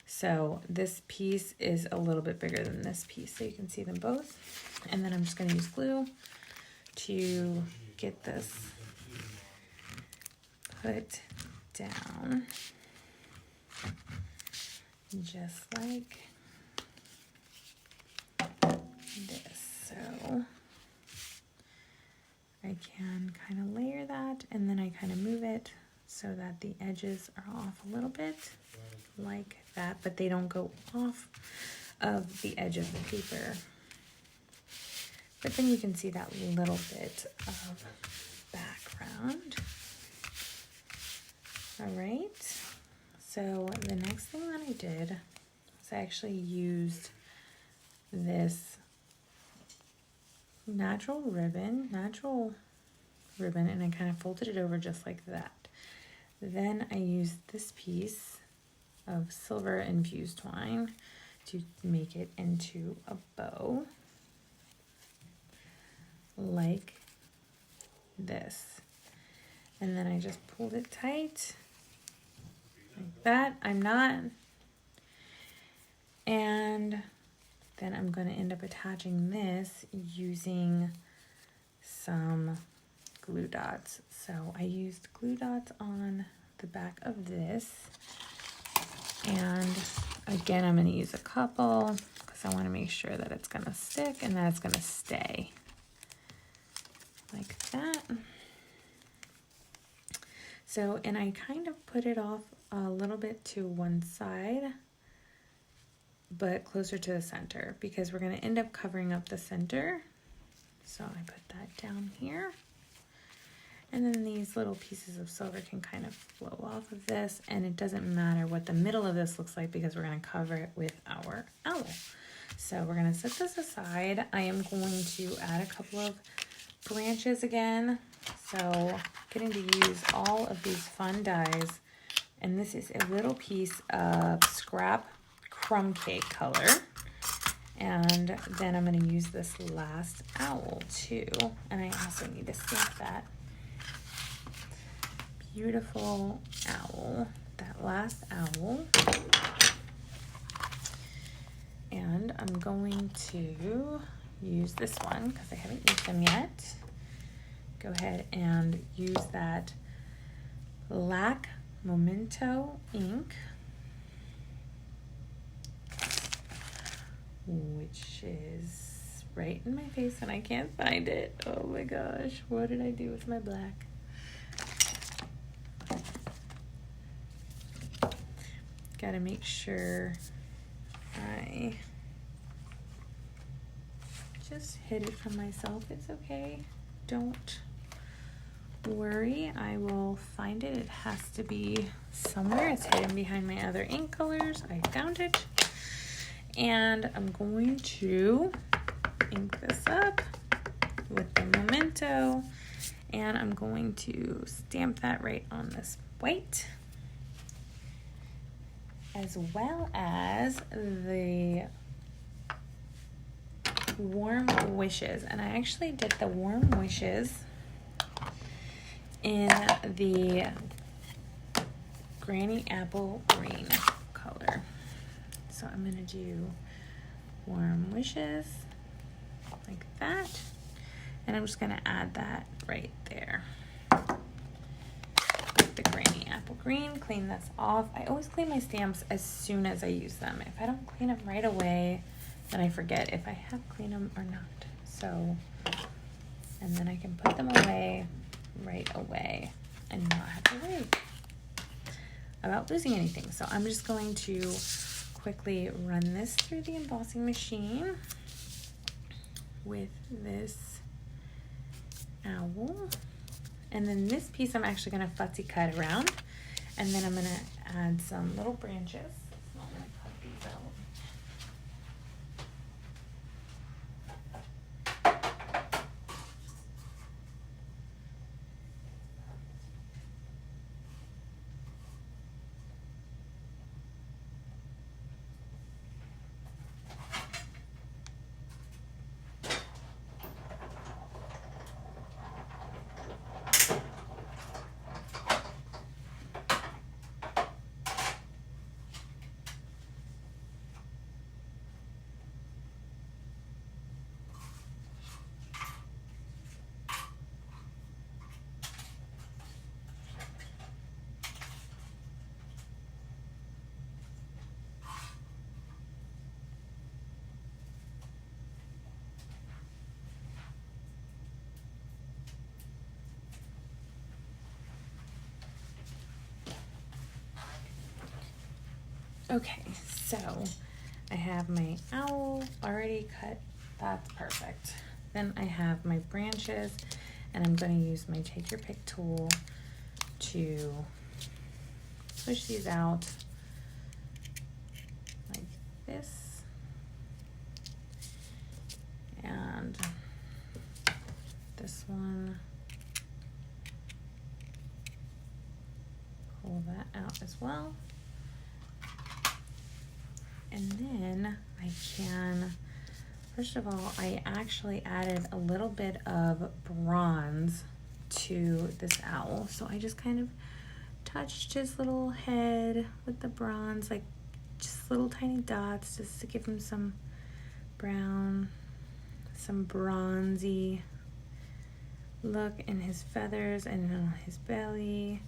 So this piece is a little bit bigger than this piece, so you can see them both. And then I'm just gonna use glue to get this put down, just like this. So I can kind of layer that, and then I kind of move it so that the edges are off a little bit like that, but they don't go off of the edge of the paper. But then you can see that little bit of background. All right, so the next thing that I did was I actually used this natural ribbon, and I kind of folded it over just like that. Then I used this piece of silver infused twine to make it into a bow, like this. And then I just pulled it tight, like that. And then I'm going to end up attaching this using some glue dots. So I used glue dots on the back of this. And again, I'm going to use a couple because I want to make sure that it's going to stick and that it's going to stay like that. So, and I kind of put it off a little bit to one side, but closer to the center, because we're going to end up covering up the center. So I put that down here. And then these little pieces of silver can kind of flow off of this, and it doesn't matter what the middle of this looks like because we're going to cover it with our owl. So we're gonna set this aside. I am going to add a couple of branches again. So getting to use all of these fun dies. And this is a little piece of scrap crumb cake color. And then I'm gonna use this last owl too. And I also need to stamp that beautiful owl, that last owl. And I'm going to use this one because I haven't used them yet. Go ahead and use that Lac Memento ink, which is right in my face and I can't find it. Oh my gosh, what did I do with my black? Gotta make sure I just hid it from myself. It's okay. Don't worry. I will find it. It has to be somewhere. It's hidden behind my other ink colors. I found it. And I'm going to ink this up with the Memento. And I'm going to stamp that right on this white, as well as the warm wishes. And I actually did the warm wishes in the Granny Apple Green color. So I'm gonna do warm wishes like that. And I'm just gonna add that right there. With the Granny Apple Green, clean this off. I always clean my stamps as soon as I use them. If I don't clean them right away, then I forget if I have cleaned them or not. So, and then I can put them away right away and not have to worry about losing anything. So I'm just going to quickly run this through the embossing machine with this owl. And then this piece I'm actually going to futzy cut around, and then I'm going to add some little branches. So I'm going to cut these out. Okay, so I have my owl already cut. That's perfect. Then I have my branches, and I'm going to use my take your pick tool to push these out like this. And this one, pull that out as well. And then I can, first of all, I actually added a little bit of bronze to this owl. So I just kind of touched his little head with the bronze, like just little tiny dots, just to give him some brown, some bronzy look in his feathers and on his belly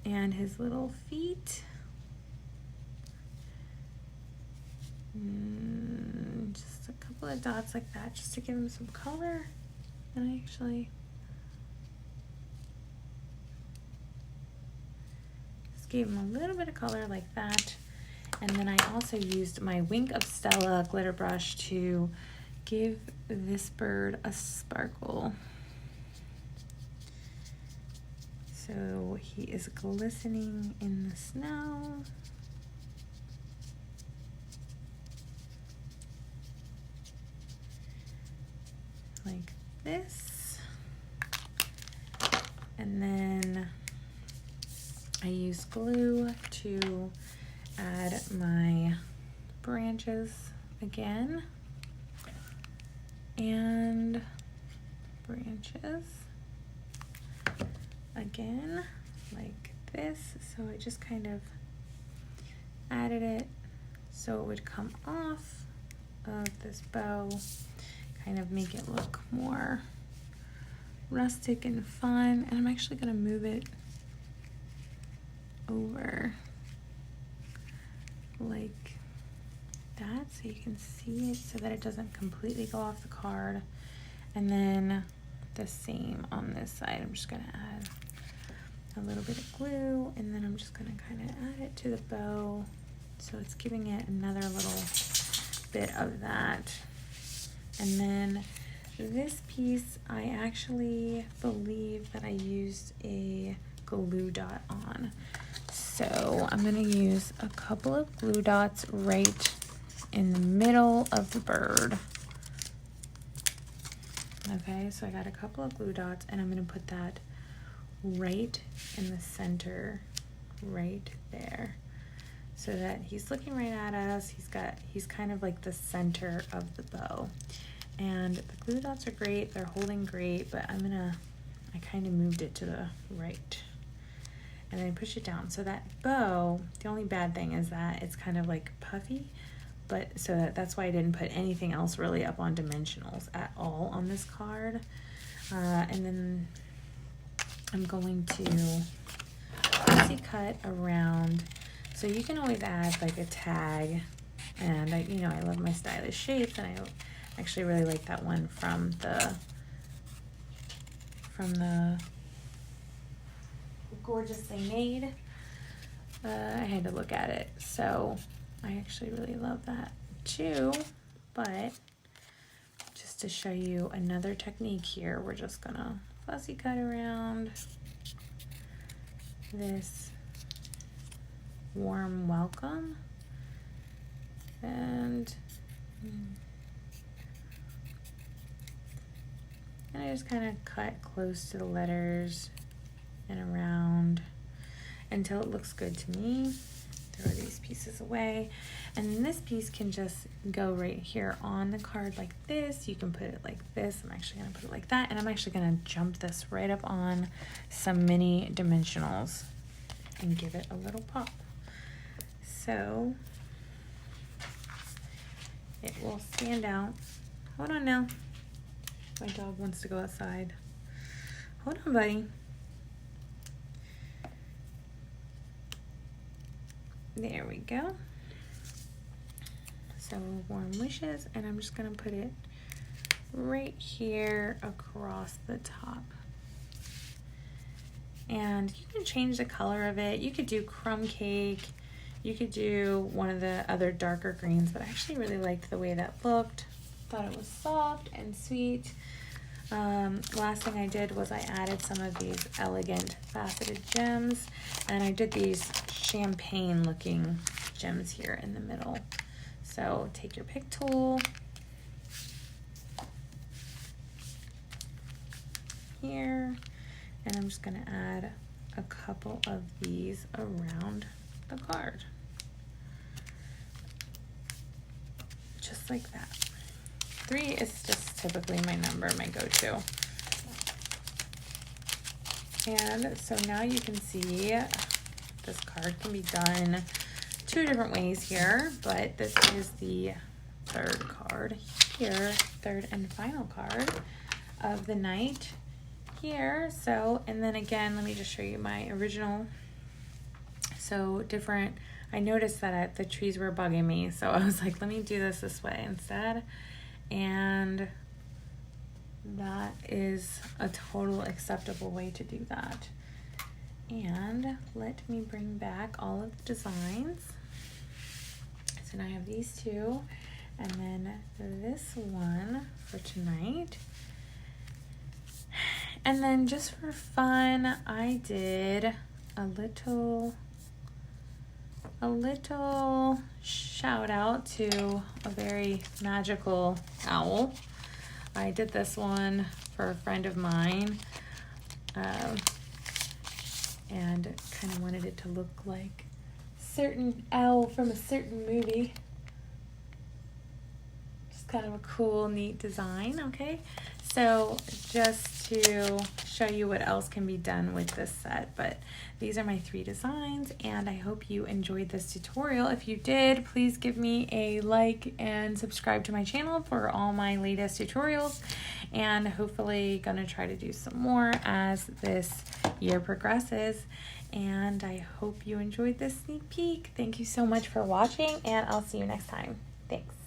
and his little feet. Just a couple of dots like that, just to give him some color. And I actually just gave him a little bit of color like that. And then I also used my Wink of Stella glitter brush to give this bird a sparkle. So he is glistening in the snow. this. And then I use glue to add my branches again. And branches again, like this. So I just kind of added it so it would come off of this bow, kind of make it look more rustic and fun. And I'm actually gonna move it over like that so you can see it, so that it doesn't completely go off the card. And then the same on this side. I'm just gonna add a little bit of glue, and then I'm just gonna kind of add it to the bow, so it's giving it another little bit of that. And then this piece, I actually believe that I used a glue dot on. So I'm gonna use a couple of glue dots right in the middle of the bird. Okay, so I got a couple of glue dots, and I'm gonna put that right in the center, right there, so that he's looking right at us. He's kind of like the center of the bow. And the glue dots are great, they're holding great, but I kind of moved it to the right. And then push it down. So that bow, the only bad thing is that it's kind of like puffy, but so that's why I didn't put anything else really up on dimensionals at all on this card. And then I'm going to fussy cut around. So you can always add like a tag, and I love my stylish shapes, and I actually really like that one from the Gorgeously Made. I had to look at it, so I actually really love that too. But just to show you another technique here, we're just gonna fussy cut around this warm welcome, and I just kind of cut close to the letters and around until it looks good to me. Throw these pieces away, and this piece can just go right here on the card like this. You can put it like this. I'm actually gonna put it like that, and I'm actually gonna jump this right up on some mini dimensionals and give it a little pop. So it will stand out. Hold on now. My dog wants to go outside. Hold on, buddy. There we go. So warm wishes, and I'm just gonna put it right here across the top. And you can change the color of it. You could do crumb cake. You could do one of the other darker greens, but I actually really liked the way that looked. Thought it was soft and sweet. Last thing I did was I added some of these elegant faceted gems, and I did these champagne looking gems here in the middle. So take your pick tool here, and I'm just gonna add a couple of these around the card. Just like that. 3 is just typically my number, my go-to. And so now you can see this card can be done 2 different ways here, but this is the third card here, third and final card of the night here. So, and then again, let me just show you my original. So different, I noticed that the trees were bugging me, so I was like, let me do this way instead. And that is a total acceptable way to do that. And let me bring back all of the designs. So now I have these 2, and then this one for tonight. And then just for fun, I did a little shout out to a very magical owl. I did this one for a friend of mine. And kind of wanted it to look like certain owl from a certain movie. Just kind of a cool, neat design, okay? So just to show you what else can be done with this set, but these are my 3 designs, and I hope you enjoyed this tutorial. If you did, please give me a like and subscribe to my channel for all my latest tutorials, and hopefully gonna try to do some more as this year progresses. And I hope you enjoyed this sneak peek. Thank you so much for watching, and I'll see you next time. Thanks.